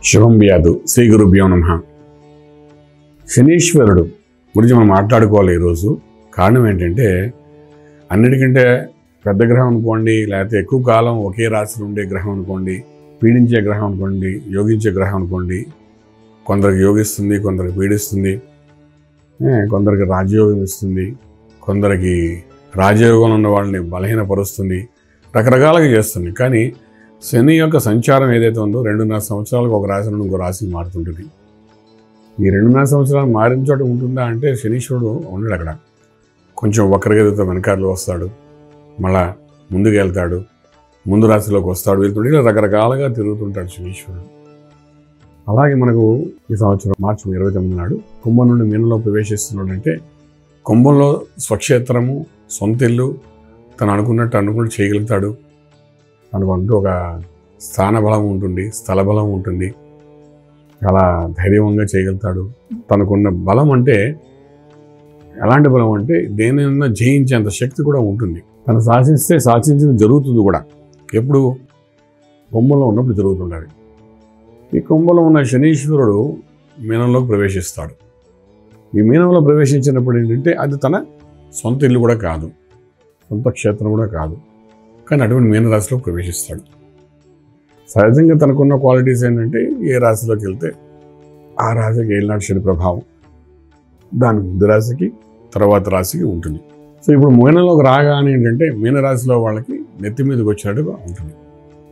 శుభం వ్యాధు శ్రీ గురుభ్యో నమః. శనీశ్వరుడు గురించి మనం మాట్లాడుకోవాలి ఈరోజు. కారణం ఏంటంటే, అన్నిటికంటే పెద్ద గ్రహం అనుకోండి, లేకపోతే ఎక్కువ కాలం ఒకే రాశిలో ఉండే గ్రహం అనుకోండి, పీడించే గ్రహం అనుకోండి, యోగించే గ్రహం అనుకోండి. కొందరికి యోగిస్తుంది, కొందరికి పీడిస్తుంది, కొందరికి రాజయోగం ఇస్తుంది, కొందరికి రాజయోగంలో ఉన్న వాళ్ళని బలహీనపరుస్తుంది, రకరకాలుగా చేస్తుంది. కానీ శని యొక్క సంచారం ఏదైతే ఉందో 2.5 సంవత్సరాలకు ఒక రాశి నుండి ఇంకో రాశికి మారుతుంటుంది. ఈ 2.5 సంవత్సరాలు మారిన చోట ఉంటుందా అంటే శనీశ్వరుడు ఉండడు అక్కడ. కొంచెం వక్రగతితో వెనకాలలో వస్తాడు, మళ్ళా ముందుకు వెళ్తాడు, ముందు రాశిలోకి వస్తాడు, వెళ్తుంటే ఇలా రకరకాలుగా తిరుగుతుంటాడు శనీశ్వరుడు. అలాగే మనకు ఈ సంవత్సరం మార్చి 29 నాడు కుంభం నుండి మీనంలో ప్రవేశిస్తున్నాడంటే, కుంభంలో స్వక్షేత్రము, సొంత ఇల్లు, తను అనుకున్నట్టు చేయగలుగుతాడు. తనకంటూ ఒక స్థాన బలం ఉంటుంది, స్థల బలం ఉంటుంది, చాలా ధైర్యంగా చేయగలుగుతాడు. తనకున్న బలం అంటే ఎలాంటి బలం అంటే దేనైనా జయించేంత శక్తి కూడా ఉంటుంది. తను శాసిస్తే శాసించింది జరుగుతుంది కూడా. ఎప్పుడు కుంభంలో ఉన్నప్పుడు జరుగుతుంటుంది. ఈ కుంభంలో ఉన్న శనీశ్వరుడు మీనంలోకి ప్రవేశిస్తాడు. ఈ మీనంలో ప్రవేశించినప్పుడు ఏంటంటే అది తన సొంత ఇల్లు కూడా కాదు, సొంత క్షేత్రం కూడా కాదు, కానీ అటువంటి మీనరాశిలో ప్రవేశిస్తాడు. సహజంగా తనకున్న క్వాలిటీస్ ఏంటంటే, ఏ రాశిలోకి వెళ్తే ఆ రాశికి ఏలినాటి శని ప్రభావం దాని ముందు రాశికి తర్వాత రాశికి ఉంటుంది. సో ఇప్పుడు మీనంలోకి రాగానే ఏంటంటే, మీనరాశిలో వాళ్ళకి నెత్తి మీదకి వచ్చినట్టుగా ఉంటుంది,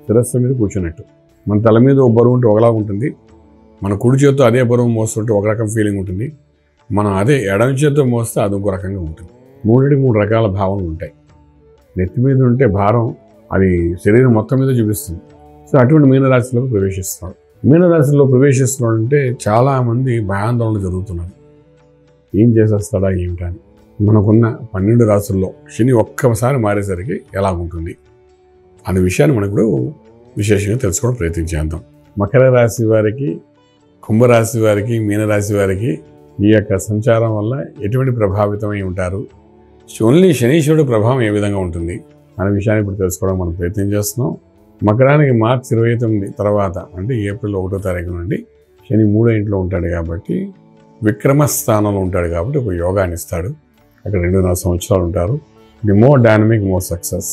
శిరస్సు మీద కూర్చున్నట్టు. మన తల మీద ఒక బరువు ఉంటే ఒకలా ఉంటుంది, మన కుడి చేతితో అదే బరువు మోస్తుంటే ఒక రకం ఫీలింగ్ ఉంటుంది, మనం అదే ఎడమ చేతితో మోస్తే అది ఇంకో రకంగా ఉంటుంది. 3 రకాల భావనలు ఉంటాయి. నెత్తి మీద ఉంటే భారం అది శరీరం మొత్తం మీద చూపిస్తుంది. సో అటువంటి మీనరాశిలోకి ప్రవేశిస్తున్నాడు. మీనరాశిలో ప్రవేశిస్తున్నాడు అంటే చాలామంది భయాందోళన జరుగుతున్నారు. ఏం చేసేస్తాడా ఏమిటని. మనకున్న 12 రాశుల్లో శని ఒక్కసారి మారేసరికి ఎలా ఉంటుంది అనే విషయాన్ని మనం ఇప్పుడు విశేషంగా తెలుసుకోవడం ప్రయత్నం చేద్దాం. మకర రాశి వారికి, కుంభరాశి వారికి, మీనరాశి వారికి ఈ యొక్క సంచారం వల్ల ఎటువంటి ప్రభావితమై ఉంటారు, ఓన్లీ శనీశ్వరుడు ప్రభావం ఏ విధంగా ఉంటుంది అనే విషయాన్ని ఇప్పుడు తెలుసుకోవడం మనం ప్రయత్నం చేస్తున్నాం. మకరానికి మార్చి 29 తర్వాత అంటే ఏప్రిల్ 1వ తారీఖు నుండి శని 3వ ఇంట్లో ఉంటాడు కాబట్టి, విక్రమ స్థానంలో ఉంటాడు కాబట్టి ఒక యోగాన్ని ఇస్తాడు. అక్కడ 2.5 సంవత్సరాలు ఉంటారు. The more dynamic more success,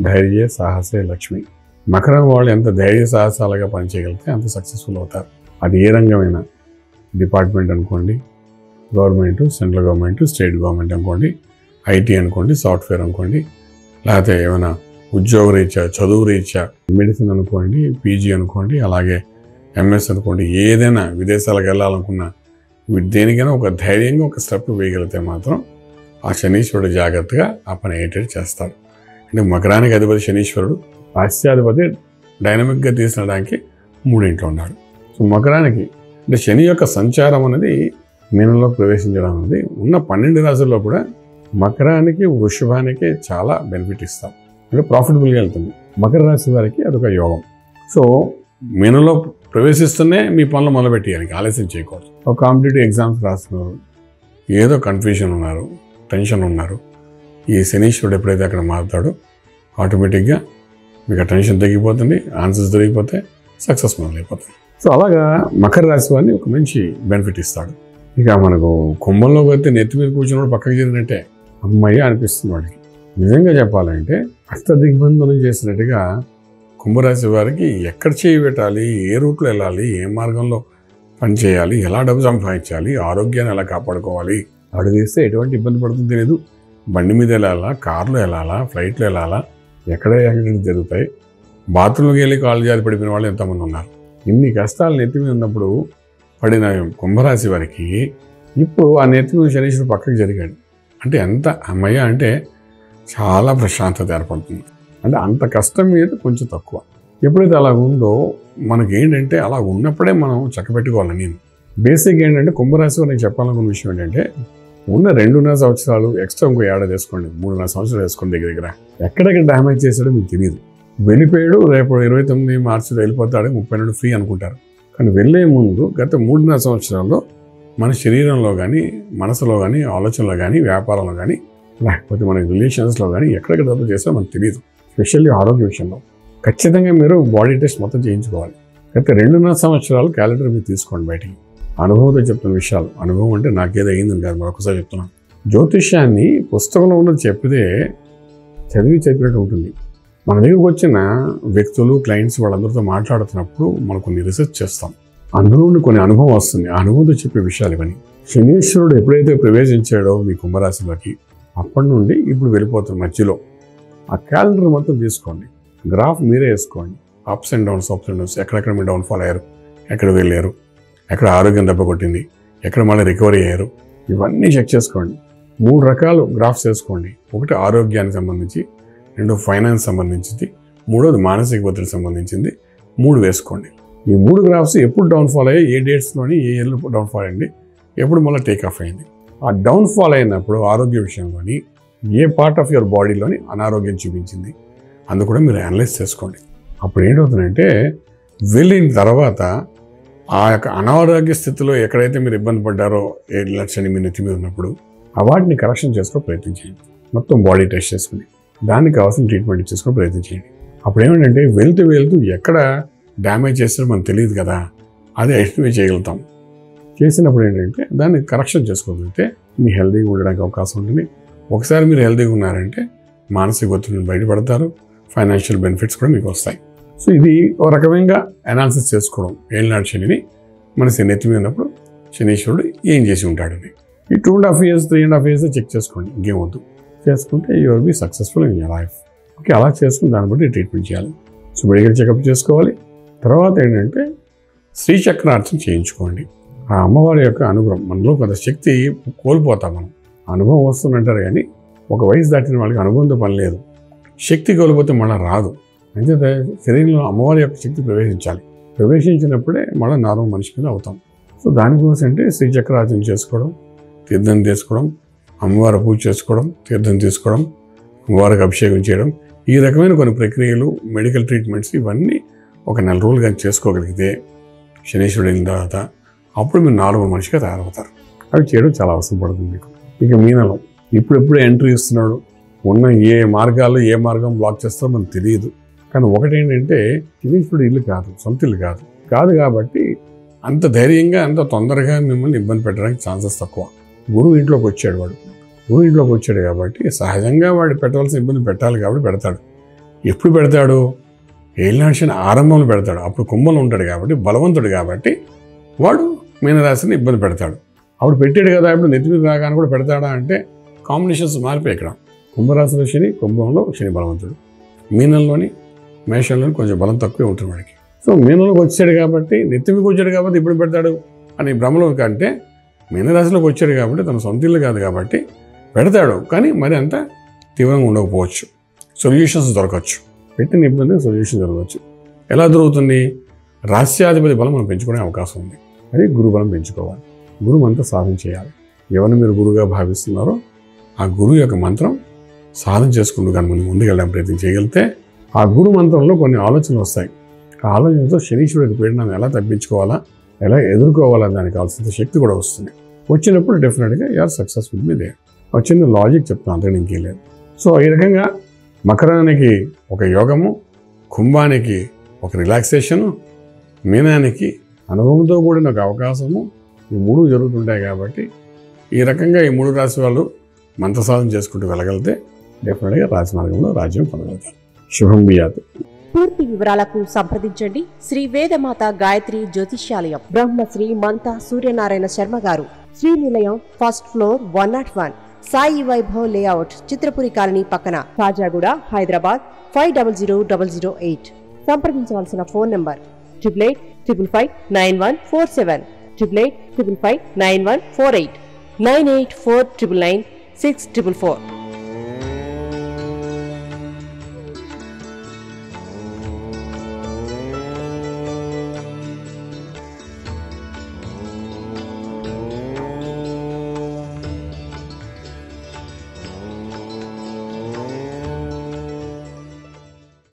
ధైర్య సాహసే లక్ష్మి. మకరం వాళ్ళు ఎంత ధైర్య సాహసాలుగా పనిచేయగలిగితే అంత సక్సెస్ఫుల్ అవుతారు. అది ఏ రంగమైన డిపార్ట్మెంట్ అనుకోండి, government, central government, state government అనుకోండి, ఐటీ అనుకోండి, సాఫ్ట్వేర్ అనుకోండి, లేకపోతే ఏమైనా ఉద్యోగ రీత్యా, చదువు రీత్యా, మెడిసిన్ అనుకోండి, పీజీ అనుకోండి, అలాగే ఎంఎస్ అనుకోండి, ఏదైనా విదేశాలకు వెళ్ళాలనుకున్నా దేనికైనా ఒక ధైర్యంగా ఒక స్టెప్ వేయగలిగితే మాత్రం ఆ శనీశ్వరుడు జాగ్రత్తగా ఆ పని అయ్యేటట్టు చేస్తాడు. అంటే మకరానికి అధిపతి శనీశ్వరుడు, రాశ్యాధిపతి డైనమిక్గా తీసుకురావడానికి 3వ ఇంట్లో ఉన్నాడు. సో మకరానికి అంటే శని యొక్క సంచారం అనేది మీనంలో ప్రవేశించడం అనేది ఉన్న 12 రాశుల్లో కూడా మకరానికి, వృషభానికి చాలా బెనిఫిట్ ఇస్తాం, అంటే ప్రాఫిటబుల్గా వెళ్తుంది. మకర రాశి వారికి అదొక యోగం. సో మీనంలో ప్రవేశిస్తూనే మీ పనులు మొదలుపెట్టేయాలి, ఆలస్యం చేయకూడదు. ఒక కాంపిటేటివ్ ఎగ్జామ్స్ రాస్తున్నారు, ఏదో కన్ఫ్యూజన్ ఉన్నారు, టెన్షన్ ఉన్నారు. ఈ శనీశ్వరుడు ఎప్పుడైతే అక్కడ మారుతాడో ఆటోమేటిక్గా మీకు ఆ టెన్షన్ తగ్గిపోతుంది, ఆన్సర్స్ దొరికిపోతే సక్సెస్ మొదలైపోతుంది. సో అలాగా మకర రాశి వారిని ఒక మంచి బెనిఫిట్ ఇస్తాడు. ఇక మనకు కుంభంలోకి వస్తే నెత్తి మీద కూర్చున్నప్పుడు పక్కకి జరిగినట్టే అమ్మయ్య అనిపిస్తుంది వాడికి. నిజంగా చెప్పాలంటే అష్టదిగ్బంధనం చేసినట్టుగా కుంభరాశి వారికి ఎక్కడ చేయి పెట్టాలి, ఏ రూట్లో వెళ్ళాలి, ఏ మార్గంలో పనిచేయాలి, ఎలా డబ్బు సంపాదించాలి, ఆరోగ్యాన్ని ఎలా కాపాడుకోవాలి, అడుగు వేస్తే ఎటువంటి ఇబ్బంది పడుతుంది తెలియదు. బండి మీద వెళ్ళాలా, కార్లో వెళ్ళాలా, ఫ్లైట్లో వెళ్ళాలా, ఎక్కడ యాక్సిడెంట్ జరుగుతాయి, బాత్రూమ్కి వెళ్ళి కాళ్ళు జారి పడిపోయిన వాళ్ళు ఎంతమంది ఉన్నారు. ఇన్ని కష్టాలు నెత్తి మీద ఉన్నప్పుడు పడిన కుంభరాశి వారికి ఇప్పుడు ఆ నెత్తి మీద శనీశ్వరుడు పక్కకి జరిగాడు అంటే ఎంత అమ్మయ్య అంటే చాలా ప్రశాంతత ఏర్పడుతుంది. అంటే అంత కష్టం మీద కొంచెం తక్కువ. ఎప్పుడైతే అలా ఉందో మనకి ఏంటంటే అలా ఉన్నప్పుడే మనం చక్కబెట్టుకోవాలి. నేను బేసిక్ ఏంటంటే కుంభరాశి వారికి చెప్పాలనుకున్న విషయం ఏంటంటే, ఉన్న 2.5 సంవత్సరాలు ఎక్స్ట్రా ఇంకో ఏడాది వేసుకోండి, 3.5 సంవత్సరాలు వేసుకోండి. దగ్గర ఎక్కడెక్కడ డ్యామేజ్ చేశాడో మీకు తెలియదు. వెళ్ళిపోయాడు, రేపు 29 మార్చిలో వెళ్ళిపోతాడు, 30 నుండి ఫ్రీ అనుకుంటారు. కానీ వెళ్ళే ముందు గత 3.5 సంవత్సరాల్లో మన శరీరంలో కానీ, మనసులో కానీ, ఆలోచనలో కానీ, వ్యాపారంలో కానీ, లేకపోతే మన రిలేషన్స్లో కానీ ఎక్కడెక్కడ డబ్బులు చేస్తారో మనకు తెలియదు. స్పెషల్లీ ఆరోగ్య విషయంలో ఖచ్చితంగా మీరు బాడీ టెస్ట్ మొత్తం చేయించుకోవాలి. గత 2.5 సంవత్సరాలు క్యాలెండర్ మీరు తీసుకోండి బయటికి. అనుభవంతో చెప్తున్న విషయాలు, అనుభవం అంటే నాకేదో అయిందని కాదు, మరొకసారి చెప్తున్నాను. జ్యోతిష్యాన్ని పుస్తకంలో ఉన్నది చెప్పితే చెప్పినట్టు ఉంటుంది. మన దగ్గరకు వచ్చిన వ్యక్తులు, క్లయింట్స్ వాళ్ళందరితో మాట్లాడుతున్నప్పుడు మనం కొన్ని రీసెర్చ్ చేస్తాం, అందులో నుండి కొన్ని అనుభవం వస్తుంది. ఆ అనుభవంతో చెప్పే విషయాలు ఇవన్నీ. శనీశ్వరుడు ఎప్పుడైతే ప్రవేశించాడో మీ కుంభరాశిలోకి, అప్పటి నుండి ఇప్పుడు వెళ్ళిపోతున్న మధ్యలో ఆ క్యాలెండర్ మొత్తం తీసుకోండి, గ్రాఫ్ మీరే వేసుకోండి. అప్స్ అండ్ డౌన్స్, ఎక్కడెక్కడ మీరు డౌన్ఫాల్ అయ్యారు, ఎక్కడ వెళ్ళారు, ఎక్కడ ఆరోగ్యం దెబ్బకొట్టింది, ఎక్కడ మళ్ళీ రికవరీ అయ్యారు, ఇవన్నీ చెక్ చేసుకోండి. 3 రకాలు గ్రాఫ్స్ వేసుకోండి. ఒకటి ఆరోగ్యానికి సంబంధించి, 2 ఫైనాన్స్ సంబంధించింది, 3వది మానసిక ఒత్తిడికి సంబంధించింది. 3 వేసుకోండి. ఈ 3 గ్రాఫ్స్ ఎప్పుడు డౌన్ఫాల్ అయ్యాయి, ఏ డేట్స్లోని ఏ ఇయర్లో డౌన్ఫాల్ అయింది, ఎప్పుడు మళ్ళీ టేక్ ఆఫ్ అయింది. ఆ డౌన్ఫాల్ అయినప్పుడు ఆరోగ్య విషయంలోని ఏ పార్ట్ ఆఫ్ యువర్ బాడీలోని అనారోగ్యం చూపించింది, అందు కూడా మీరు అనలైజ్ చేసుకోండి. అప్పుడు ఏంటవుతుందంటే వెళ్ళిన తర్వాత ఆ యొక్క అనారోగ్య స్థితిలో ఎక్కడైతే మీరు ఇబ్బంది పడ్డారో, 7 లక్షలు మీ నెత్తి మీద ఉన్నప్పుడు వాటిని కరెక్షన్ చేసుకో ప్రయత్నించండి. మొత్తం బాడీ టెస్ట్ చేసుకుని దానికి కావాల్సిన ట్రీట్మెంట్ ఇచ్చేసుకో ప్రయత్నించండి. అప్పుడు ఏమిటంటే వెళ్తూ ఎక్కడ డ్యామేజ్ చేస్తారో మనకు తెలియదు కదా, అది ఎస్టిమేట్ చేయగలుగుతాం. చేసినప్పుడు ఏంటంటే దాన్ని కరెక్షన్ చేసుకోగలిగితే మీ హెల్తీగా ఉండడానికి అవకాశం ఉంటుంది. ఒకసారి మీరు హెల్తీగా ఉన్నారంటే మానసిక ఒత్తిడిని బయటపడతారు, ఫైనాన్షియల్ బెనిఫిట్స్ కూడా మీకు వస్తాయి. సో ఇది ఒక రకమైన అనాలిసిస్ చేసుకోవడం, ఏళ్ళనాడు శనిని మన నెత్తి మీద ఉన్నప్పుడు శనీశ్వరుడు ఏం చేసి ఉంటాడని. ఈ 2.5 years 3.5 years చెక్ చేసుకోండి, ఇంకేం వద్దు. చేసుకుంటే you will be successful in your life. Okay, అలా చేసుకుని దాన్ని బట్టి ట్రీట్మెంట్ చేయాలి. సో మెడికల్ చెకప్ చేసుకోవాలి. తర్వాత ఏంటంటే శ్రీచక్రార్చన చేయించుకోండి. ఆ అమ్మవారి యొక్క అనుగ్రహం, మనలో కొంత శక్తి కోల్పోతాం మనం. అనుభవం వస్తుందంటారు కానీ ఒక వయసు దాటిన వాళ్ళకి అనుభవంతో పని లేదు. శక్తి కోల్పోతే మళ్ళీ రాదు. అంటే శరీరంలో అమ్మవారి యొక్క శక్తి ప్రవేశించాలి. ప్రవేశించినప్పుడే మళ్ళీ నార్మల్ మనిషి కింద అవుతాం. సో దానికోసం అంటే శ్రీచక్రార్చన చేసుకోవడం, తీర్థం తీసుకోవడం, అమ్మవారి పూజ చేసుకోవడం, తీర్థం తీసుకోవడం, అమ్మవారికి అభిషేకం చేయడం, ఈ రకమైన కొన్ని ప్రక్రియలు, మెడికల్ ట్రీట్మెంట్స్ ఇవన్నీ ఒక 4 రోజులు కానీ చేసుకోగలిగితే శనీశ్వరుడు అయిన తర్వాత అప్పుడు మీరు నార్మల్ మనిషిగా తయారవుతారు. అవి చేయడం చాలా అవసరం పడుతుంది మీకు. ఇక మీనలో ఇప్పుడెప్పుడు ఎంట్రీ ఇస్తున్నాడు, ఉన్న ఏ మార్గం బ్లాక్ చేస్తారో మనకు తెలియదు. కానీ ఒకటేంటంటే శనీశ్వరుడు ఇల్లు కాదు, సొంత ఇల్లు కాదు కాబట్టి అంత ధైర్యంగా అంత తొందరగా మిమ్మల్ని ఇబ్బంది పెట్టడానికి ఛాన్సెస్ తక్కువ. గురువు ఇంట్లోకి వచ్చాడు కాబట్టి సహజంగా వాడు పెట్టవలసిన ఇబ్బంది పెట్టాలి కాబట్టి పెడతాడు. ఎప్పుడు పెడతాడు? ఏళ్ళనాడు శని ఆరంభంలో పెడతాడు. అప్పుడు కుంభంలో ఉంటాడు కాబట్టి బలవంతుడు కాబట్టి వాడు మీనరాశిని ఇబ్బంది పెడతాడు. అప్పుడు పెట్టాడు కదా, ఇప్పుడు నెత్తి మీద రాగానే కూడా పెడతాడా అంటే కాంబినేషన్స్ మారిపోయి ఇక్కడ. కుంభరాశిలో శని, కుంభంలో శని బలవంతుడు, మీనంలోని మేషంలోని కొంచెం బలం తక్కువే ఉంటుంది వాడికి. సో మీనంలోకి వచ్చాడు కాబట్టి, నెత్తి మీదకి వచ్చాడు కాబట్టి ఇప్పుడు పెడతాడు అని భ్రమలో కంటే మీనరాశిలోకి వచ్చాడు కాబట్టి తన సొంత ఇల్లు కాదు కాబట్టి పెడతాడు. కానీ మరి అంత తీవ్రంగా ఉండకపోవచ్చు, సొల్యూషన్స్ దొరకవచ్చు. పెట్టిన ఇబ్బంది సొల్యూషన్ దొరకవచ్చు. ఎలా దొరుకుతుంది? రాస్యాధిపతి బలం మనం పెంచుకునే అవకాశం ఉంది. అది గురు బలం పెంచుకోవాలి. గురు మంత్ర సాధన చేయాలి. ఎవరిని మీరు గురువుగా భావిస్తున్నారో ఆ గురువు యొక్క మంత్రం సాధన చేసుకుంటూ కానీ మనం ముందుకెళ్ళడానికి ప్రయత్నం చేయగలిగితే ఆ గురు మంత్రంలో కొన్ని ఆలోచనలు వస్తాయి. ఆ ఆలోచనతో శనీశ్వరుడికి పీడనాన్ని ఎలా తప్పించుకోవాలా, ఎలా ఎదుర్కోవాలా దానికి కావాల్సిన శక్తి కూడా వస్తుంది. వచ్చినప్పుడు డెఫినెట్గా యూఆర్ సక్సెస్ఫుల్ మీ దే. వచ్చిన లాజిక్ చెప్తాను, అంతగా ఇంకేం లేదు. సో ఈ రకంగా మకరానికి ఒక యోగము, కుంభానికి ఒక రిలాక్సేషను, మీనానికి అనుభవంతో కూడిన ఒక అవకాశము, ఈ 3 జరుగుతుంటాయి కాబట్టి ఈ రకంగా ఈ 3 రాశి వాళ్ళు మంత్రసాధన చేసుకుంటూ వెళ్ళగలిగితే డెఫినెట్గా రాశి మార్గంలో రాజ్యం పొందగలుగుతారు. శుభం బియాత్. పూర్తి వివరాలకు సంప్రదించండి శ్రీ వేదమాత గాయత్రి జ్యోతిష్యాలయం, బ్రహ్మశ్రీ మంతా సూర్యనారాయణ శర్మ గారు, Srinilayam, first floor, 101, Sai Vaibhav layout, Chitrapuri colony పక్కన, కాజాగూడ, హైదరాబాద్ 500008. సంప్రదించవలసిన ఫోన్ నంబర్ 8855559147, 8855559148, 9849996644.